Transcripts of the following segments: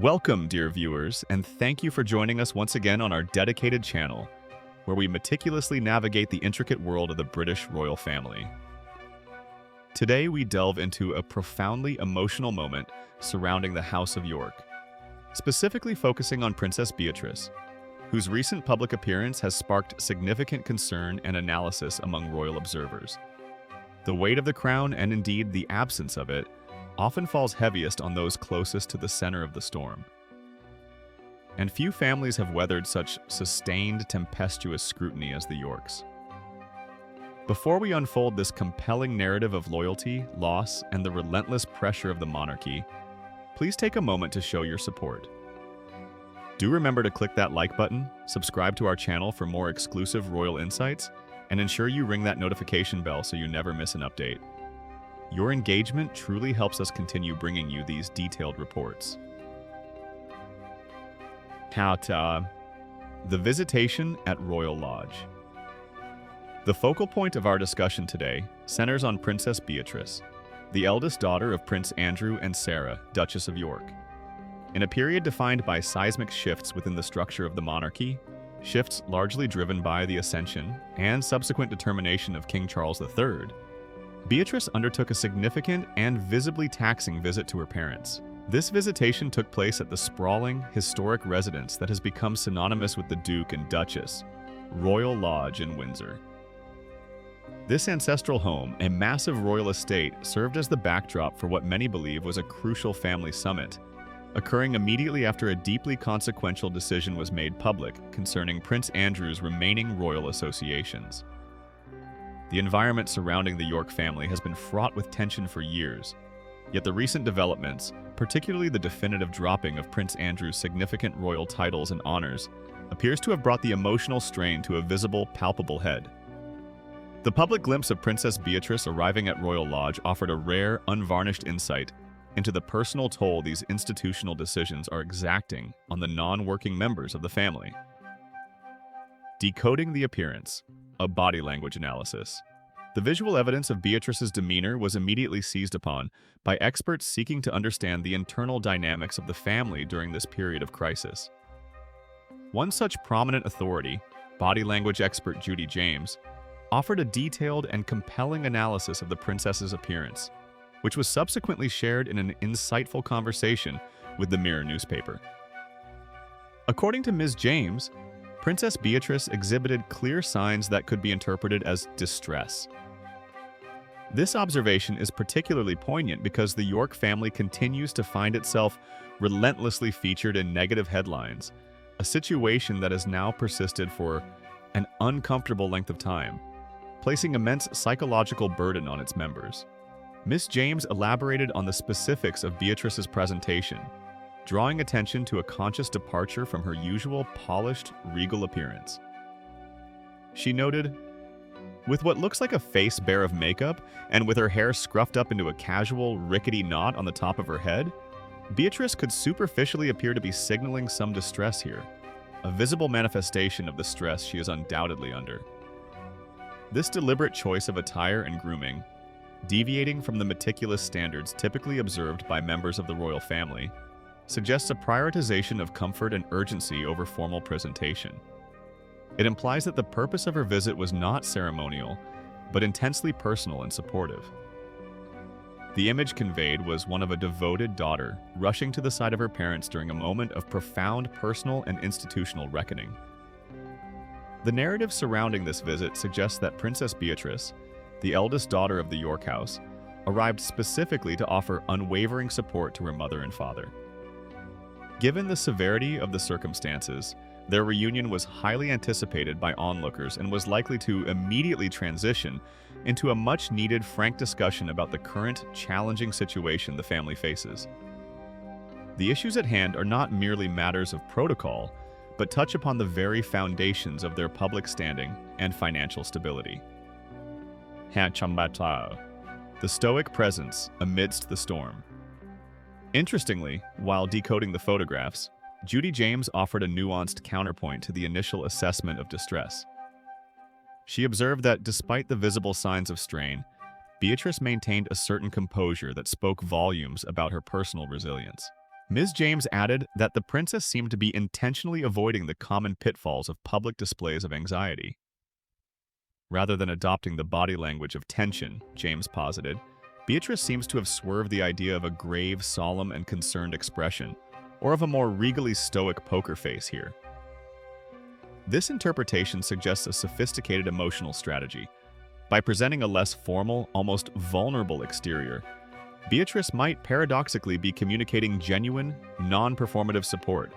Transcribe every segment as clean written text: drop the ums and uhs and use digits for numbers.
Welcome, dear viewers, and thank you for joining us once again on our dedicated channel, where we meticulously navigate the intricate world of the British royal family. Today, we delve into a profoundly emotional moment surrounding the House of York, specifically focusing on Princess Beatrice, whose recent public appearance has sparked significant concern and analysis among royal observers. The weight of the crown, and indeed the absence of it, often falls heaviest on those closest to the center of the storm. And few families have weathered such sustained, tempestuous scrutiny as the Yorks. Before we unfold this compelling narrative of loyalty, loss, and the relentless pressure of the monarchy, please take a moment to show your support. Do remember to click that like button, subscribe to our channel for more exclusive royal insights, and ensure you ring that notification bell so you never miss an update. Your engagement truly helps us continue bringing you these detailed reports. The visitation at Royal Lodge. The focal point of our discussion today centers on Princess Beatrice, the eldest daughter of Prince Andrew and Sarah, Duchess of York. In a period defined by seismic shifts within the structure of the monarchy, shifts largely driven by the ascension and subsequent determination of King Charles III, Beatrice undertook a significant and visibly taxing visit to her parents. This visitation took place at the sprawling, historic residence that has become synonymous with the Duke and Duchess, Royal Lodge in Windsor. This ancestral home, a massive royal estate, served as the backdrop for what many believe was a crucial family summit, occurring immediately after a deeply consequential decision was made public concerning Prince Andrew's remaining royal associations. The environment surrounding the York family has been fraught with tension for years, yet the recent developments, particularly the definitive dropping of Prince Andrew's significant royal titles and honors, appears to have brought the emotional strain to a visible, palpable head. The public glimpse of Princess Beatrice arriving at Royal Lodge offered a rare, unvarnished insight into the personal toll these institutional decisions are exacting on the non-working members of the family. Decoding the appearance, a body language analysis. The visual evidence of Beatrice's demeanor was immediately seized upon by experts seeking to understand the internal dynamics of the family during this period of crisis. One such prominent authority, body language expert Judy James, offered a detailed and compelling analysis of the princess's appearance, which was subsequently shared in an insightful conversation with the Mirror newspaper. According to Ms. James, Princess Beatrice exhibited clear signs that could be interpreted as distress. This observation is particularly poignant because the York family continues to find itself relentlessly featured in negative headlines, a situation that has now persisted for an uncomfortable length of time, placing immense psychological burden on its members. Ms. James elaborated on the specifics of Beatrice's presentation, drawing attention to a conscious departure from her usual polished, regal appearance. She noted, "With what looks like a face bare of makeup, and with her hair scruffed up into a casual, rickety knot on the top of her head, Beatrice could superficially appear to be signaling some distress here, a visible manifestation of the stress she is undoubtedly under." This deliberate choice of attire and grooming, deviating from the meticulous standards typically observed by members of the royal family, suggests a prioritization of comfort and urgency over formal presentation. It implies that the purpose of her visit was not ceremonial, but intensely personal and supportive. The image conveyed was one of a devoted daughter rushing to the side of her parents during a moment of profound personal and institutional reckoning. The narrative surrounding this visit suggests that Princess Beatrice, the eldest daughter of the York House, arrived specifically to offer unwavering support to her mother and father. Given the severity of the circumstances, their reunion was highly anticipated by onlookers and was likely to immediately transition into a much-needed frank discussion about the current challenging situation the family faces. The issues at hand are not merely matters of protocol, but touch upon the very foundations of their public standing and financial stability. The stoic presence amidst the storm. Interestingly, while decoding the photographs, Judy James offered a nuanced counterpoint to the initial assessment of distress. She observed that despite the visible signs of strain, Beatrice maintained a certain composure that spoke volumes about her personal resilience. Ms. James added that the princess seemed to be intentionally avoiding the common pitfalls of public displays of anxiety. Rather than adopting the body language of tension, James posited, Beatrice seems to have swerved the idea of a grave, solemn, and concerned expression, or of a more regally stoic poker face here. This interpretation suggests a sophisticated emotional strategy. By presenting a less formal, almost vulnerable exterior, Beatrice might paradoxically be communicating genuine, non-performative support,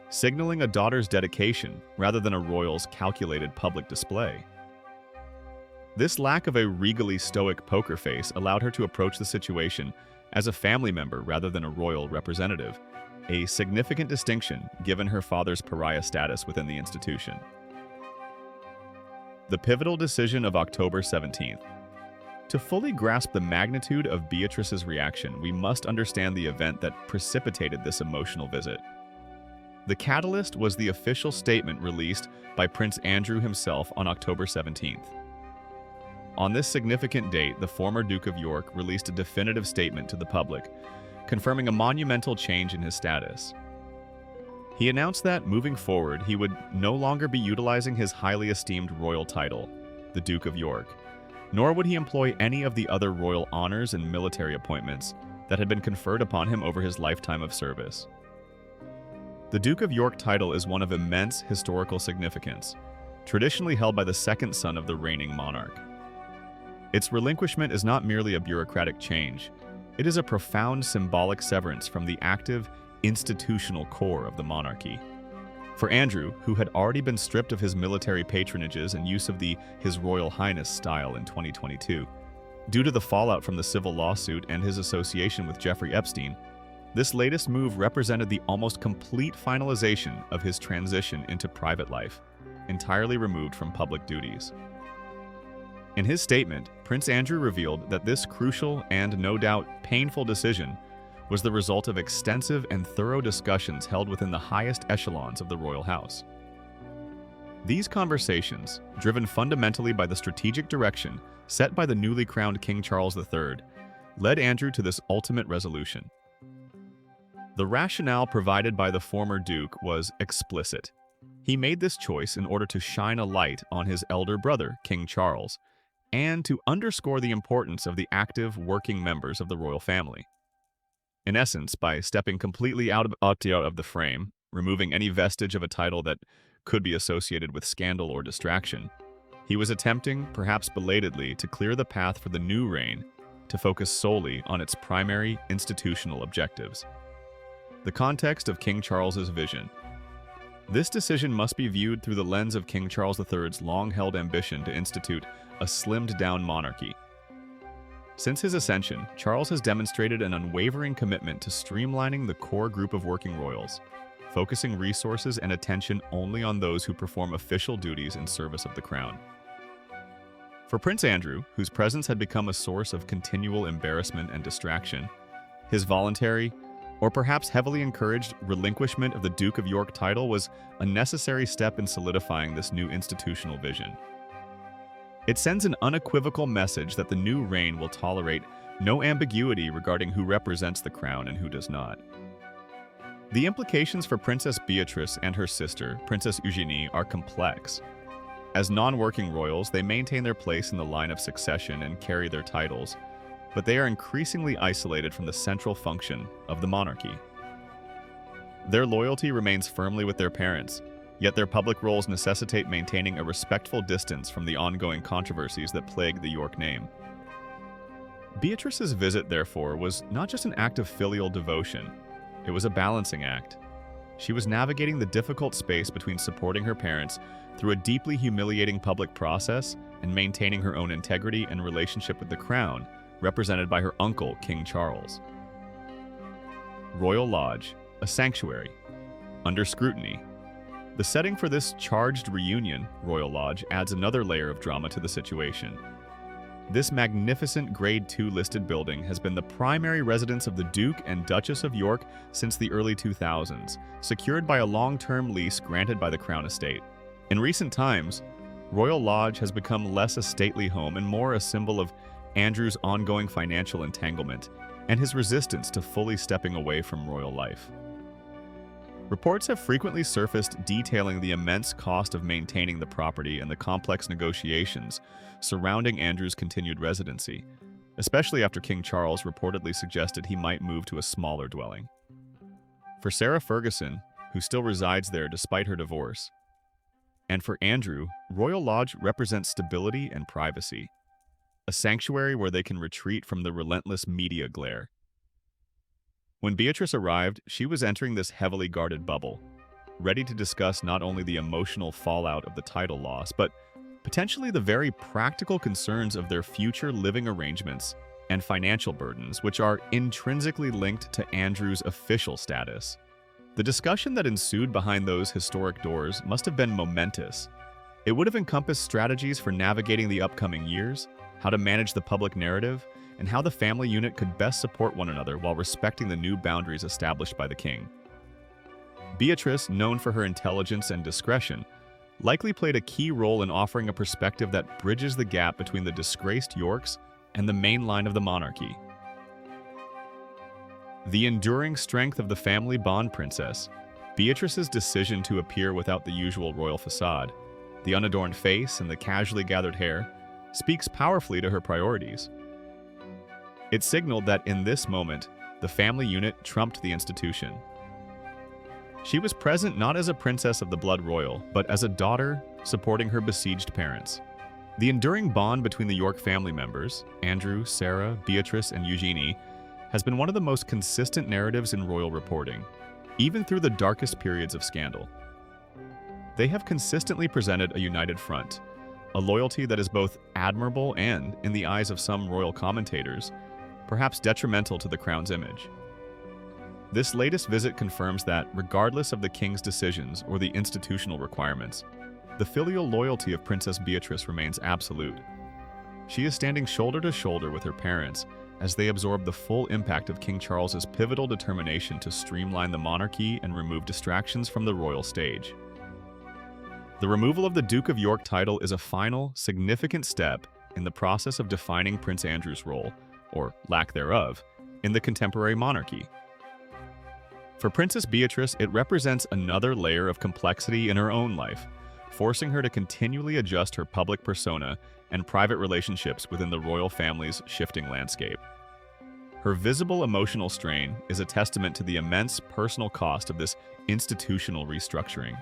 signaling a daughter's dedication rather than a royal's calculated public display. This lack of a regally stoic poker face allowed her to approach the situation as a family member rather than a royal representative, a significant distinction given her father's pariah status within the institution. The pivotal decision of October 17th. To fully grasp the magnitude of Beatrice's reaction, we must understand the event that precipitated this emotional visit. The catalyst was the official statement released by Prince Andrew himself on October 17th. On this significant date, the former Duke of York released a definitive statement to the public, confirming a monumental change in his status. He announced that, moving forward, he would no longer be utilizing his highly esteemed royal title, the Duke of York, nor would he employ any of the other royal honors and military appointments that had been conferred upon him over his lifetime of service. The Duke of York title is one of immense historical significance, traditionally held by the second son of the reigning monarch. Its relinquishment is not merely a bureaucratic change, it is a profound symbolic severance from the active, institutional core of the monarchy. For Andrew, who had already been stripped of his military patronages and use of the His Royal Highness style in 2022, due to the fallout from the civil lawsuit and his association with Jeffrey Epstein, this latest move represented the almost complete finalization of his transition into private life, entirely removed from public duties. In his statement, Prince Andrew revealed that this crucial and, no doubt, painful decision was the result of extensive and thorough discussions held within the highest echelons of the royal house. These conversations, driven fundamentally by the strategic direction set by the newly crowned King Charles III, led Andrew to this ultimate resolution. The rationale provided by the former Duke was explicit. He made this choice in order to shine a light on his elder brother, King Charles, and to underscore the importance of the active, working members of the royal family. In essence, by stepping completely out of the frame, removing any vestige of a title that could be associated with scandal or distraction, he was attempting, perhaps belatedly, to clear the path for the new reign to focus solely on its primary institutional objectives. The context of King Charles's vision. This decision must be viewed through the lens of King Charles III's long-held ambition to institute a slimmed-down monarchy. Since his ascension, Charles has demonstrated an unwavering commitment to streamlining the core group of working royals, focusing resources and attention only on those who perform official duties in service of the crown. For Prince Andrew, whose presence had become a source of continual embarrassment and distraction, his voluntary, or perhaps heavily encouraged, relinquishment of the Duke of York title was a necessary step in solidifying this new institutional vision. It sends an unequivocal message that the new reign will tolerate no ambiguity regarding who represents the crown and who does not. The implications for Princess Beatrice and her sister, Princess Eugenie, are complex. As non-working royals, they maintain their place in the line of succession and carry their titles, but they are increasingly isolated from the central function of the monarchy. Their loyalty remains firmly with their parents, yet their public roles necessitate maintaining a respectful distance from the ongoing controversies that plague the York name. Beatrice's visit, therefore, was not just an act of filial devotion, it was a balancing act. She was navigating the difficult space between supporting her parents through a deeply humiliating public process and maintaining her own integrity and relationship with the crown, represented by her uncle, King Charles. Royal Lodge, a sanctuary, under scrutiny. The setting for this charged reunion, Royal Lodge, adds another layer of drama to the situation. This magnificent Grade II listed building has been the primary residence of the Duke and Duchess of York since the early 2000s, secured by a long-term lease granted by the Crown Estate. In recent times, Royal Lodge has become less a stately home and more a symbol of Andrew's ongoing financial entanglement, and his resistance to fully stepping away from royal life. Reports have frequently surfaced detailing the immense cost of maintaining the property and the complex negotiations surrounding Andrew's continued residency, especially after King Charles reportedly suggested he might move to a smaller dwelling. For Sarah Ferguson, who still resides there despite her divorce, and for Andrew, Royal Lodge represents stability and privacy, a sanctuary where they can retreat from the relentless media glare. When Beatrice arrived, she was entering this heavily guarded bubble, ready to discuss not only the emotional fallout of the title loss, but potentially the very practical concerns of their future living arrangements and financial burdens, which are intrinsically linked to Andrew's official status. The discussion that ensued behind those historic doors must have been momentous. It would have encompassed strategies for navigating the upcoming years, how to manage the public narrative, and how the family unit could best support one another while respecting the new boundaries established by the king. Beatrice, known for her intelligence and discretion, likely played a key role in offering a perspective that bridges the gap between the disgraced Yorks and the main line of the monarchy. The enduring strength of the family bond princess, Beatrice's decision to appear without the usual royal facade, the unadorned face and the casually gathered hair, speaks powerfully to her priorities. It signaled that in this moment, the family unit trumped the institution. She was present not as a princess of the blood royal, but as a daughter supporting her besieged parents. The enduring bond between the York family members, Andrew, Sarah, Beatrice, and Eugenie, has been one of the most consistent narratives in royal reporting, even through the darkest periods of scandal. They have consistently presented a united front, a loyalty that is both admirable and, in the eyes of some royal commentators, perhaps detrimental to the crown's image. This latest visit confirms that, regardless of the king's decisions or the institutional requirements, the filial loyalty of Princess Beatrice remains absolute. She is standing shoulder to shoulder with her parents as they absorb the full impact of King Charles's pivotal determination to streamline the monarchy and remove distractions from the royal stage. The removal of the Duke of York title is a final, significant step in the process of defining Prince Andrew's role, or lack thereof, in the contemporary monarchy. For Princess Beatrice, it represents another layer of complexity in her own life, forcing her to continually adjust her public persona and private relationships within the royal family's shifting landscape. Her visible emotional strain is a testament to the immense personal cost of this institutional restructuring.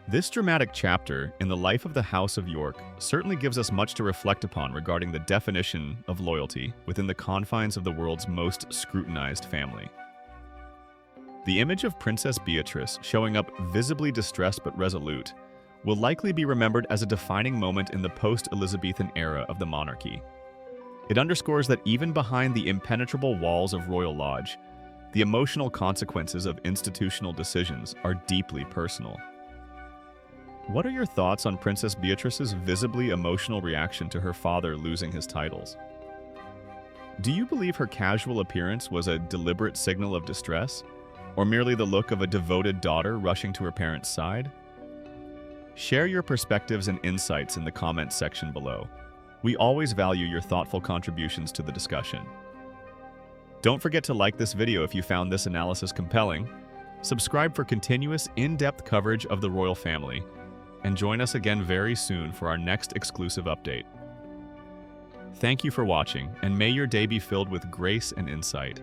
This dramatic chapter in the life of the House of York certainly gives us much to reflect upon regarding the definition of loyalty within the confines of the world's most scrutinized family. The image of Princess Beatrice showing up visibly distressed but resolute will likely be remembered as a defining moment in the post-Elizabethan era of the monarchy. It underscores that even behind the impenetrable walls of Royal Lodge, the emotional consequences of institutional decisions are deeply personal. What are your thoughts on Princess Beatrice's visibly emotional reaction to her father losing his titles? Do you believe her casual appearance was a deliberate signal of distress, or merely the look of a devoted daughter rushing to her parents' side? Share your perspectives and insights in the comments section below. We always value your thoughtful contributions to the discussion. Don't forget to like this video if you found this analysis compelling, subscribe for continuous, in-depth coverage of the royal family, and join us again very soon for our next exclusive update. Thank you for watching, and may your day be filled with grace and insight.